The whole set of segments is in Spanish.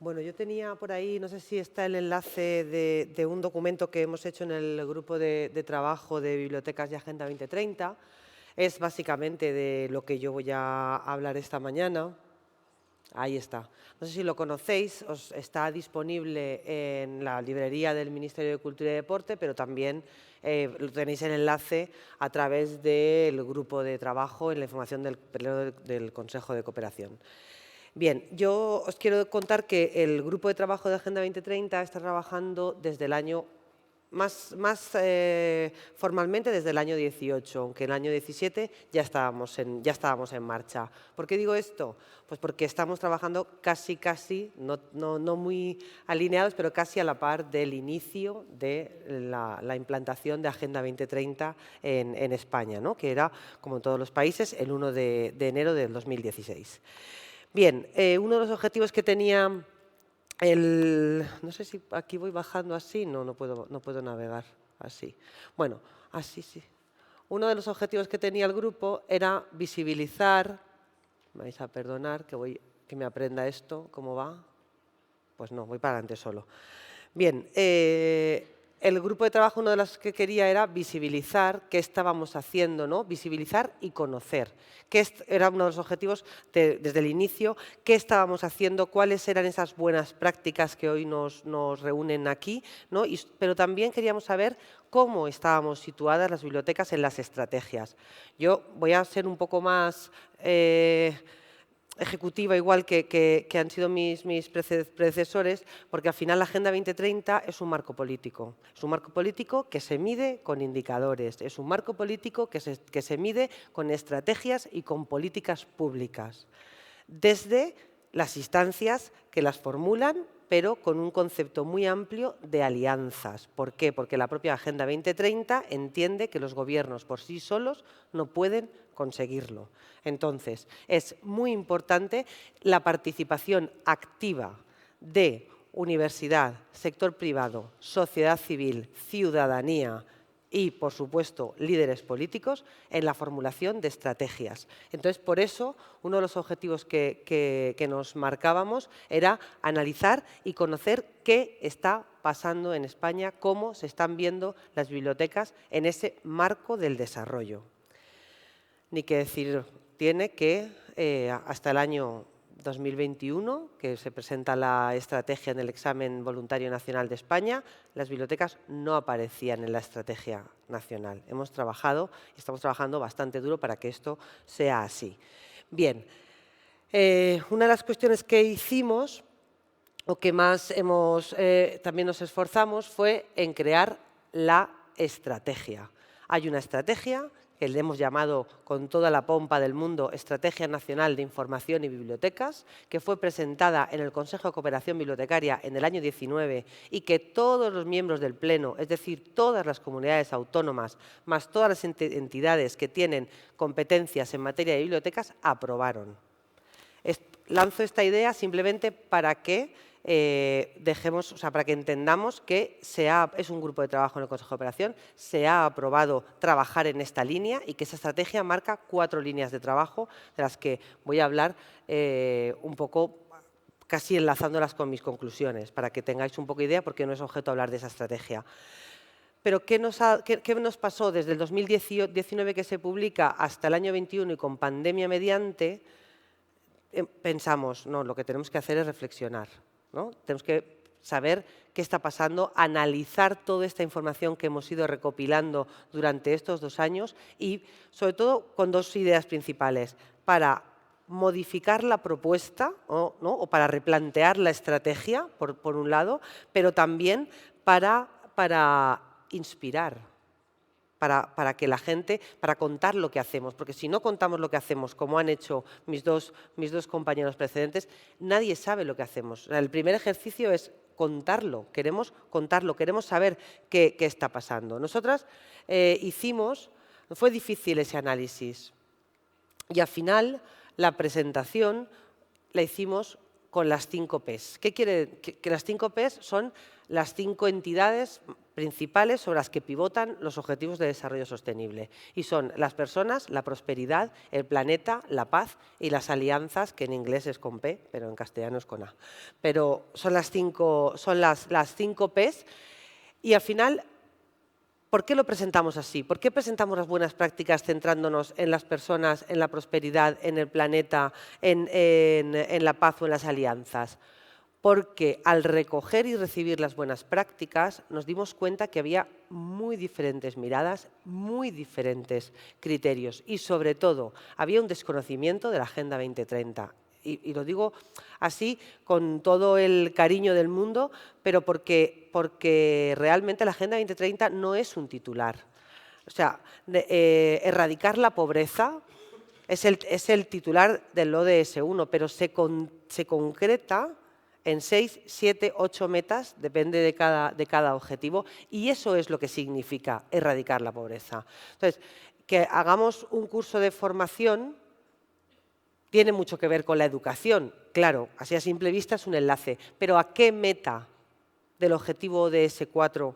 Bueno, yo tenía por ahí, no sé si está el enlace de un documento que hemos hecho en el grupo de trabajo de Bibliotecas y Agenda 2030. Es básicamente de lo que yo voy a hablar esta mañana. Ahí está. No sé si lo conocéis, está disponible en la librería del Ministerio de Cultura y Deporte, pero también tenéis el enlace a través del grupo de trabajo en la información del periodo del Consejo de Cooperación. Bien, yo os quiero contar que el grupo de trabajo de Agenda 2030 está trabajando desde el año más formalmente desde el año 18, aunque en el año 17 ya estábamos en marcha. ¿Por qué digo esto? Pues porque estamos trabajando casi, no muy alineados, pero casi a la par del inicio de la implantación de Agenda 2030 en España, ¿no? Que era, como en todos los países, el 1 de enero del 2016. Bien, uno de los objetivos que tenía no sé si aquí voy bajando así, no puedo navegar así. Bueno, así sí. Uno de los objetivos que tenía el grupo era visibilizar, me vais a perdonar que me aprenda esto, ¿cómo va? Pues no, voy para adelante solo. Bien, el grupo de trabajo, una de las que quería era visibilizar qué estábamos haciendo, ¿no? Visibilizar y conocer. Era uno de los objetivos desde el inicio, qué estábamos haciendo, cuáles eran esas buenas prácticas que hoy nos reúnen aquí, ¿no? Pero también queríamos saber cómo estábamos situadas las bibliotecas en las estrategias. Yo voy a ser un poco más ejecutiva, igual que han sido mis predecesores, porque al final la Agenda 2030 es un marco político. Es un marco político que se mide con indicadores, es un marco político que se mide con estrategias y con políticas públicas, desde las instancias que las formulan, pero con un concepto muy amplio de alianzas. ¿Por qué? Porque la propia Agenda 2030 entiende que los gobiernos por sí solos no pueden conseguirlo. Entonces, es muy importante la participación activa de universidad, sector privado, sociedad civil, ciudadanía y, por supuesto, líderes políticos en la formulación de estrategias. Entonces, por eso, uno de los objetivos que nos marcábamos era analizar y conocer qué está pasando en España, cómo se están viendo las bibliotecas en ese marco del desarrollo. Ni que decir tiene que hasta el año 2021, que se presenta la estrategia en el examen voluntario nacional de España, las bibliotecas no aparecían en la estrategia nacional. Hemos trabajado y estamos trabajando bastante duro para que esto sea así. Bien, una de las cuestiones que hicimos o que más también nos esforzamos fue en crear la estrategia. Hay una estrategia que le hemos llamado con toda la pompa del mundo Estrategia Nacional de Información y Bibliotecas, que fue presentada en el Consejo de Cooperación Bibliotecaria en el año 19 y que todos los miembros del Pleno, es decir, todas las comunidades autónomas, más todas las entidades que tienen competencias en materia de bibliotecas, aprobaron. Lanzo esta idea simplemente para que para que entendamos que es un grupo de trabajo en el Consejo de Operación, se ha aprobado trabajar en esta línea y que esa estrategia marca 4 líneas de trabajo, de las que voy a hablar un poco casi enlazándolas con mis conclusiones, para que tengáis un poco de idea, porque no es objeto hablar de esa estrategia. Pero ¿qué nos pasó desde el 2019 que se publica hasta el año 21 y con pandemia mediante? Pensamos, no, lo que tenemos que hacer es reflexionar, ¿no? Tenemos que saber qué está pasando, analizar toda esta información que hemos ido recopilando durante estos 2 años y, sobre todo, con 2 ideas principales: para modificar la propuesta o para replantear la estrategia, por un lado, pero también para inspirar. Para que la gente, para contar lo que hacemos, porque si no contamos lo que hacemos, como han hecho mis dos compañeros precedentes, nadie sabe lo que hacemos. El primer ejercicio es contarlo, queremos saber qué está pasando. Nosotras fue difícil ese análisis y al final la presentación la hicimos con las 5 Ps. ¿Qué quiere? Que las 5 Ps son las 5 entidades principales sobre las que pivotan los objetivos de desarrollo sostenible. Y son las personas, la prosperidad, el planeta, la paz y las alianzas, que en inglés es con P, pero en castellano es con A. Pero son las 5 Ps. Y al final, ¿por qué lo presentamos así? ¿Por qué presentamos las buenas prácticas centrándonos en las personas, en la prosperidad, en el planeta, en la paz o en las alianzas? Porque al recoger y recibir las buenas prácticas nos dimos cuenta que había muy diferentes miradas, muy diferentes criterios y sobre todo había un desconocimiento de la Agenda 2030. Y lo digo así con todo el cariño del mundo, pero porque realmente la Agenda 2030 no es un titular. O sea, erradicar la pobreza es el titular del ODS 1, pero se concreta en 6, 7, 8 metas, depende de cada objetivo, y eso es lo que significa erradicar la pobreza. Entonces, que hagamos un curso de formación tiene mucho que ver con la educación, claro, así a simple vista es un enlace, pero ¿a qué meta del objetivo ODS 4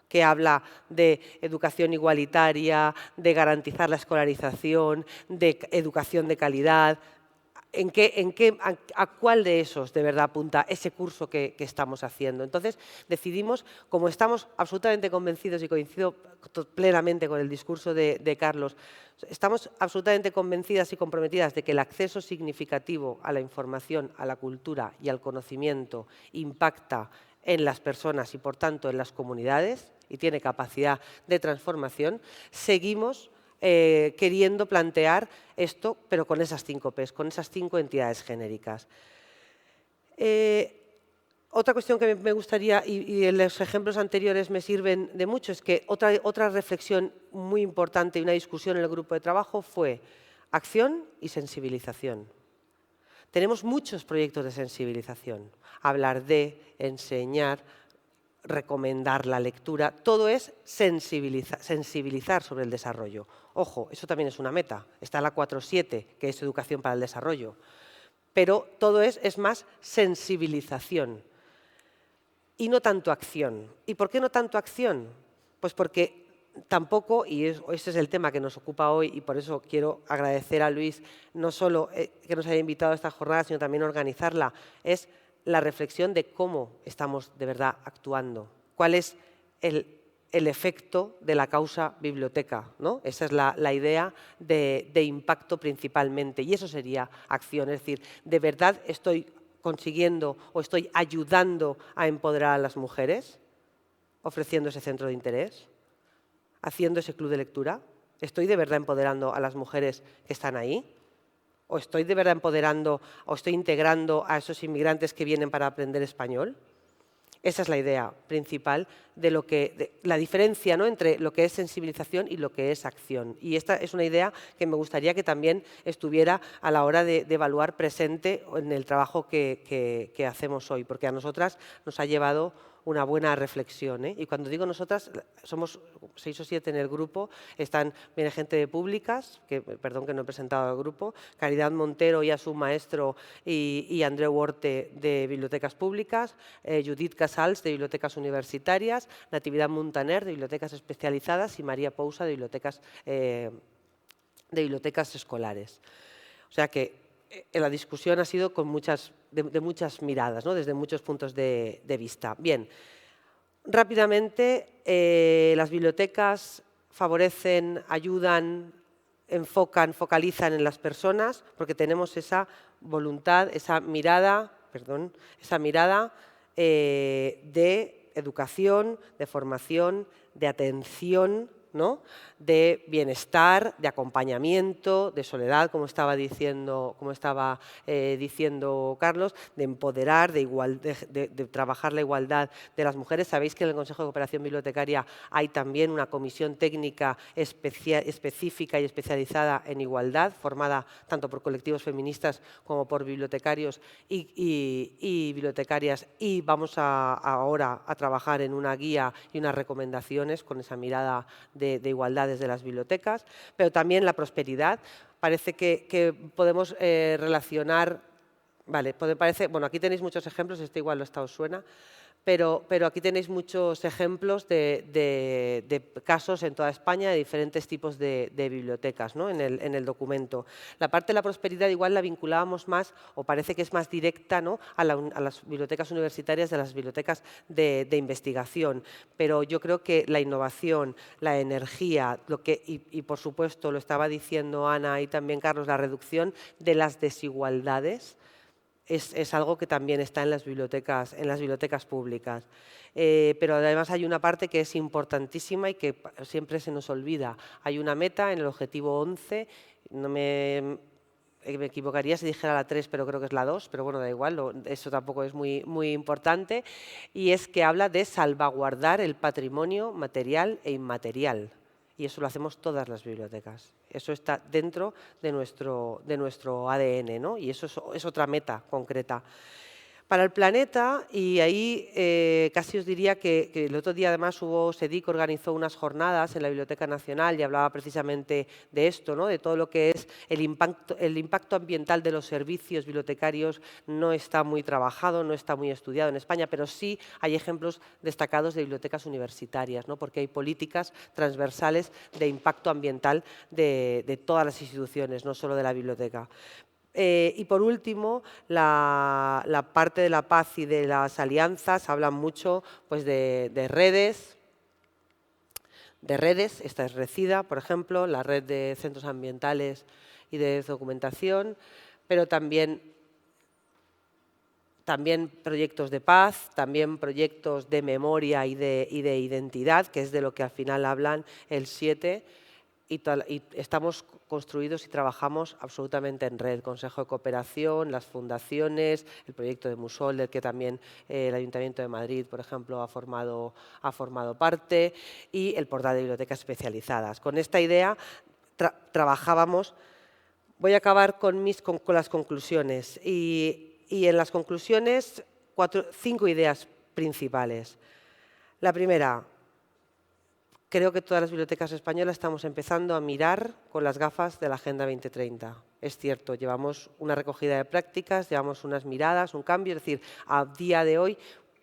que habla de educación igualitaria, de garantizar la escolarización, de educación de calidad? ¿A cuál de esos de verdad apunta ese curso que estamos haciendo? Entonces decidimos, como estamos absolutamente convencidos y coincido plenamente con el discurso de Carlos, estamos absolutamente convencidas y comprometidas de que el acceso significativo a la información, a la cultura y al conocimiento impacta en las personas y por tanto en las comunidades y tiene capacidad de transformación, seguimos queriendo plantear esto, pero con esas 5 Ps, con esas 5 entidades genéricas. Otra cuestión que me gustaría, y los ejemplos anteriores me sirven de mucho, es que otra reflexión muy importante y una discusión en el grupo de trabajo fue acción y sensibilización. Tenemos muchos proyectos de sensibilización, hablar de, enseñar, recomendar la lectura, todo es sensibilizar sobre el desarrollo. Ojo, eso también es una meta. Está la 4.7, que es educación para el desarrollo. Pero todo es más sensibilización y no tanto acción. ¿Y por qué no tanto acción? Pues porque tampoco, y ese es el tema que nos ocupa hoy, y por eso quiero agradecer a Luis no solo que nos haya invitado a esta jornada, sino también organizarla, es la reflexión de cómo estamos de verdad actuando, cuál es el efecto de la causa biblioteca, ¿no? Esa es la idea de impacto principalmente, y eso sería acción, es decir, ¿de verdad estoy consiguiendo o estoy ayudando a empoderar a las mujeres, ofreciendo ese centro de interés, haciendo ese club de lectura? ¿Estoy de verdad empoderando a las mujeres que están ahí? ¿O estoy de verdad empoderando o estoy integrando a esos inmigrantes que vienen para aprender español? Esa es la idea principal de la diferencia, ¿no?, entre lo que es sensibilización y lo que es acción. Y esta es una idea que me gustaría que también estuviera a la hora de evaluar presente en el trabajo que hacemos hoy, porque a nosotras nos ha llevado una buena reflexión, ¿eh? Y cuando digo nosotras, somos 6 o 7 en el grupo, viene gente de públicas, perdón que no he presentado al grupo, Caridad Montero y a su maestro y Andreu Orte de Bibliotecas Públicas, Judith Casals de Bibliotecas Universitarias, Natividad Muntaner de Bibliotecas Especializadas y María Pousa de Bibliotecas Escolares. O sea que la discusión ha sido de muchas miradas, ¿no?, desde muchos puntos de vista. Bien, rápidamente, las bibliotecas favorecen, ayudan, focalizan en las personas porque tenemos esa voluntad, esa mirada de educación, de formación, de atención, ¿no?, de bienestar, de acompañamiento, de soledad, como estaba diciendo Carlos, de empoderar, de trabajar la igualdad de las mujeres. Sabéis que en el Consejo de Cooperación Bibliotecaria hay también una comisión técnica específica y especializada en igualdad, formada tanto por colectivos feministas como por bibliotecarios y bibliotecarias, y vamos ahora a trabajar en una guía y unas recomendaciones con esa mirada de igualdad desde las bibliotecas, pero también la prosperidad. Parece que podemos relacionar Vale, parece, bueno, aquí tenéis muchos ejemplos, este igual esta os suena, pero aquí tenéis muchos ejemplos de casos en toda España de diferentes tipos de bibliotecas, ¿no? en el documento. La parte de la prosperidad igual la vinculábamos más, o parece que es más directa, ¿no? a las bibliotecas universitarias de las bibliotecas de investigación, pero yo creo que la innovación, la energía, y por supuesto lo estaba diciendo Ana y también Carlos, la reducción de las desigualdades, es algo que también está en las bibliotecas públicas. Pero además hay una parte que es importantísima y que siempre se nos olvida. Hay una meta en el objetivo 11, no me equivocaría si dijera la 3, pero creo que es la 2, pero bueno, da igual, eso tampoco es muy importante, y es que habla de salvaguardar el patrimonio material e inmaterial. Y eso lo hacemos todas las bibliotecas. Eso está dentro de nuestro ADN, ¿no? Y eso es otra meta concreta. Para el planeta, y ahí casi os diría que el otro día además SEDIC organizó unas jornadas en la Biblioteca Nacional y hablaba precisamente de esto, ¿no? De todo lo que es el impacto ambiental de los servicios bibliotecarios. No está muy trabajado, no está muy estudiado en España, pero sí hay ejemplos destacados de bibliotecas universitarias, ¿no? Porque hay políticas transversales de impacto ambiental de todas las instituciones, no solo de la biblioteca. Y por último, la parte de la paz y de las alianzas hablan mucho pues, de redes. Esta es RECIDA, por ejemplo, la red de centros ambientales y de documentación, pero también proyectos de paz, también proyectos de memoria y de identidad, que es de lo que al final hablan el 7, y estamos construidos y trabajamos absolutamente en red. Consejo de Cooperación, las fundaciones, el proyecto de Musol, del que también el Ayuntamiento de Madrid, por ejemplo, ha formado parte, y el portal de bibliotecas especializadas. Con esta idea trabajábamos. Voy a acabar con las conclusiones. Y en las conclusiones, 5 ideas principales. La primera: creo que todas las bibliotecas españolas estamos empezando a mirar con las gafas de la Agenda 2030. Es cierto, llevamos una recogida de prácticas, llevamos unas miradas, un cambio. Es decir, a día de hoy,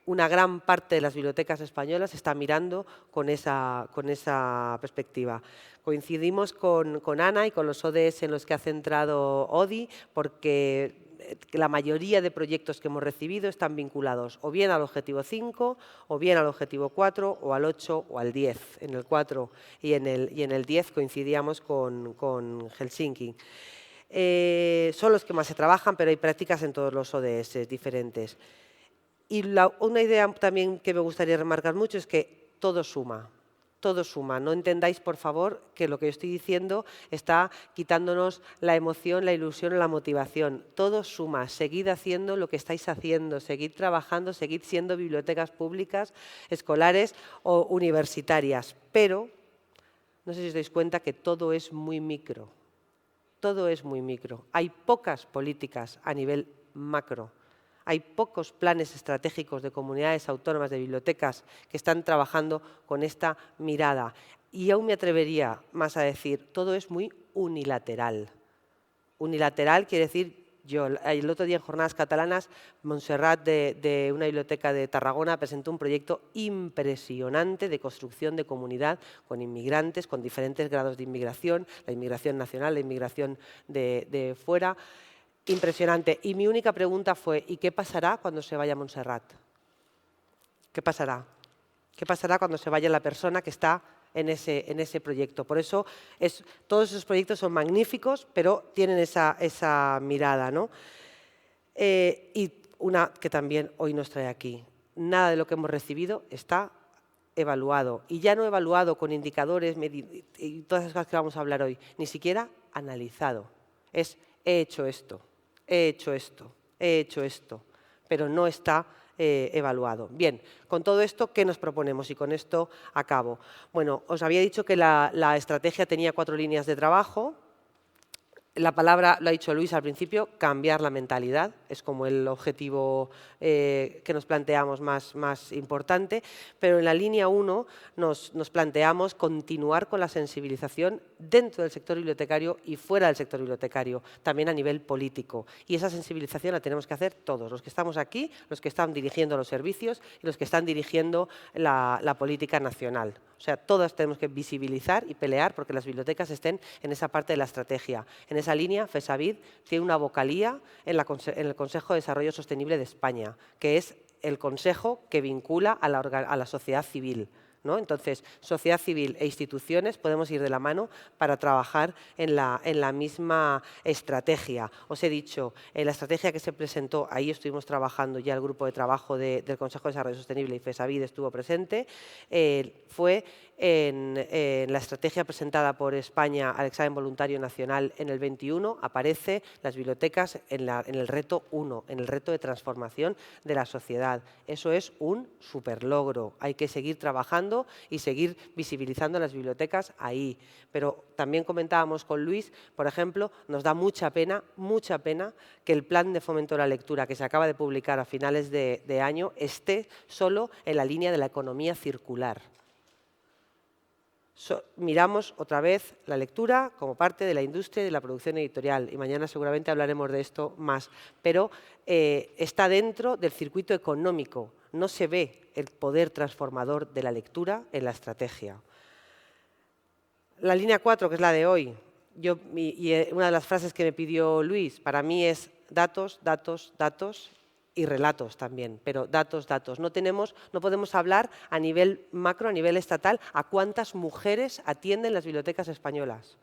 una gran parte de las bibliotecas españolas está mirando con esa perspectiva. Coincidimos con Ana y con los ODS en los que ha centrado ODI, porque la mayoría de proyectos que hemos recibido están vinculados o bien al objetivo 5, o bien al objetivo 4, o al 8 o al 10. En el 4 y en el 10 coincidíamos con Helsinki. Son los que más se trabajan, pero hay prácticas en todos los ODS diferentes. Y una idea también que me gustaría remarcar mucho es que todo suma. Todo suma. No entendáis, por favor, que lo que estoy diciendo está quitándonos la emoción, la ilusión o la motivación. Todo suma. Seguid haciendo lo que estáis haciendo. Seguid trabajando, seguid siendo bibliotecas públicas, escolares o universitarias. Pero no sé si os dais cuenta que todo es muy micro. Todo es muy micro. Hay pocas políticas a nivel macro. Hay pocos planes estratégicos de comunidades autónomas de bibliotecas que están trabajando con esta mirada. Y aún me atrevería más a decir, todo es muy unilateral. Unilateral quiere decir, el otro día en Jornadas Catalanas, Montserrat de una biblioteca de Tarragona presentó un proyecto impresionante de construcción de comunidad con inmigrantes, con diferentes grados de inmigración, la inmigración nacional, la inmigración de fuera. Impresionante. Y mi única pregunta fue, ¿y qué pasará cuando se vaya Montserrat? ¿Qué pasará? ¿Qué pasará cuando se vaya la persona que está en ese proyecto? Por eso todos esos proyectos son magníficos, pero tienen esa mirada, ¿no? Y una que también hoy nos trae aquí. Nada de lo que hemos recibido está evaluado. Y ya no evaluado con indicadores y todas esas cosas que vamos a hablar hoy, ni siquiera analizado. He hecho esto. He hecho esto, pero no está evaluado. Bien, con todo esto, ¿qué nos proponemos? Y con esto acabo. Bueno, os había dicho que la estrategia tenía 4 líneas de trabajo. La palabra, lo ha dicho Luis al principio, cambiar la mentalidad. es como el objetivo que nos planteamos más importante, pero en la línea 1 nos planteamos continuar con la sensibilización dentro del sector bibliotecario y fuera del sector bibliotecario, también a nivel político. Y esa sensibilización la tenemos que hacer todos, los que estamos aquí, los que están dirigiendo los servicios y los que están dirigiendo la política nacional. O sea, todos tenemos que visibilizar y pelear porque las bibliotecas estén en esa parte de la estrategia. En esa línea, FESAVID tiene una vocalía en el Consejo de Desarrollo Sostenible de España, que es el consejo que vincula a la sociedad civil, ¿no? Entonces, sociedad civil e instituciones podemos ir de la mano para trabajar en la misma estrategia. Os he dicho, en la estrategia que se presentó, ahí estuvimos trabajando ya el grupo de trabajo del Consejo de Desarrollo Sostenible y FESAVID estuvo presente, fue en la estrategia presentada por España al examen voluntario nacional en el 21, aparece las bibliotecas en el reto 1, en el reto de transformación de la sociedad. Eso es un superlogro. Hay que seguir trabajando y seguir visibilizando las bibliotecas ahí. Pero también comentábamos con Luis, por ejemplo, nos da mucha pena que el plan de fomento de la lectura que se acaba de publicar a finales de año esté solo en la línea de la economía circular. Miramos otra vez la lectura como parte de la industria y de la producción editorial, y mañana seguramente hablaremos de esto más, pero está dentro del circuito económico, no se ve el poder transformador de la lectura en la estrategia. La línea 4, que es la de hoy, una de las frases que me pidió Luis, para mí es datos, datos, datos, y relatos también, pero datos, datos. No podemos hablar a nivel macro, a nivel estatal, a cuántas mujeres atienden las bibliotecas españolas.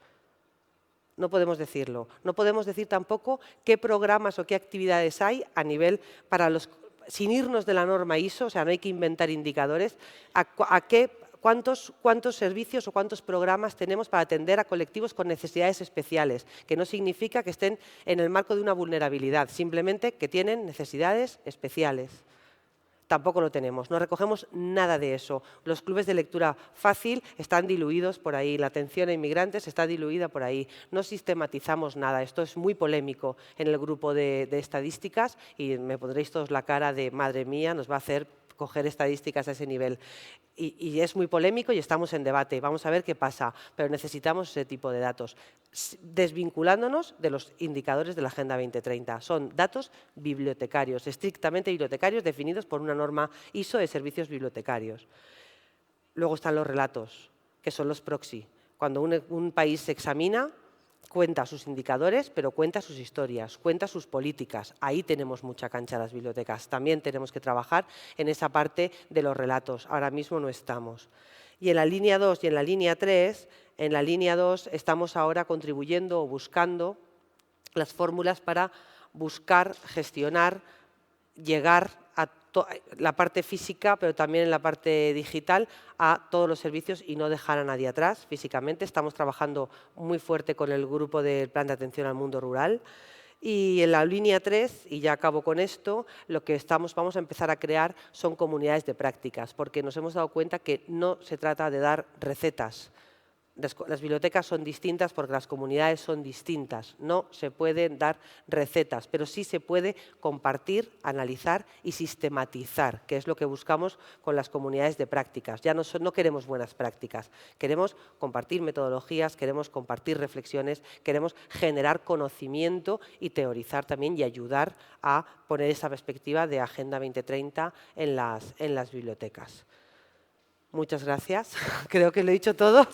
No podemos decirlo. No podemos decir tampoco qué programas o qué actividades hay a nivel sin irnos de la norma ISO, o sea, no hay que inventar indicadores, cuántos servicios o cuántos programas tenemos para atender a colectivos con necesidades especiales, que no significa que estén en el marco de una vulnerabilidad, simplemente que tienen necesidades especiales. Tampoco lo tenemos, no recogemos nada de eso. Los clubes de lectura fácil están diluidos por ahí, la atención a inmigrantes está diluida por ahí. No sistematizamos nada, esto es muy polémico en el grupo de estadísticas y me pondréis todos la cara de madre mía, nos va a hacer coger estadísticas a ese nivel. Y es muy polémico y estamos en debate. Vamos a ver qué pasa, pero necesitamos ese tipo de datos, desvinculándonos de los indicadores de la Agenda 2030. Son datos bibliotecarios, estrictamente bibliotecarios, definidos por una norma ISO de servicios bibliotecarios. Luego están los relatos, que son los proxy. Cuando un país se examina, cuenta sus indicadores, pero cuenta sus historias, cuenta sus políticas. Ahí tenemos mucha cancha las bibliotecas. También tenemos que trabajar en esa parte de los relatos. Ahora mismo no estamos. Y en la línea 2 y en la línea 3, en la línea 2 estamos ahora contribuyendo o buscando las fórmulas para buscar, gestionar, llegar a la parte física, pero también en la parte digital, a todos los servicios y no dejar a nadie atrás físicamente. Estamos trabajando muy fuerte con el grupo del Plan de Atención al Mundo Rural. Y en la línea 3, y ya acabo con esto, lo que vamos a empezar a crear son comunidades de prácticas, porque nos hemos dado cuenta que no se trata de dar recetas. Las bibliotecas son distintas porque las comunidades son distintas. No se pueden dar recetas, pero sí se puede compartir, analizar y sistematizar, que es lo que buscamos con las comunidades de prácticas. Ya no queremos buenas prácticas, queremos compartir metodologías, queremos compartir reflexiones, queremos generar conocimiento y teorizar también y ayudar a poner esa perspectiva de Agenda 2030 en las bibliotecas. Muchas gracias. Creo que lo he dicho todo.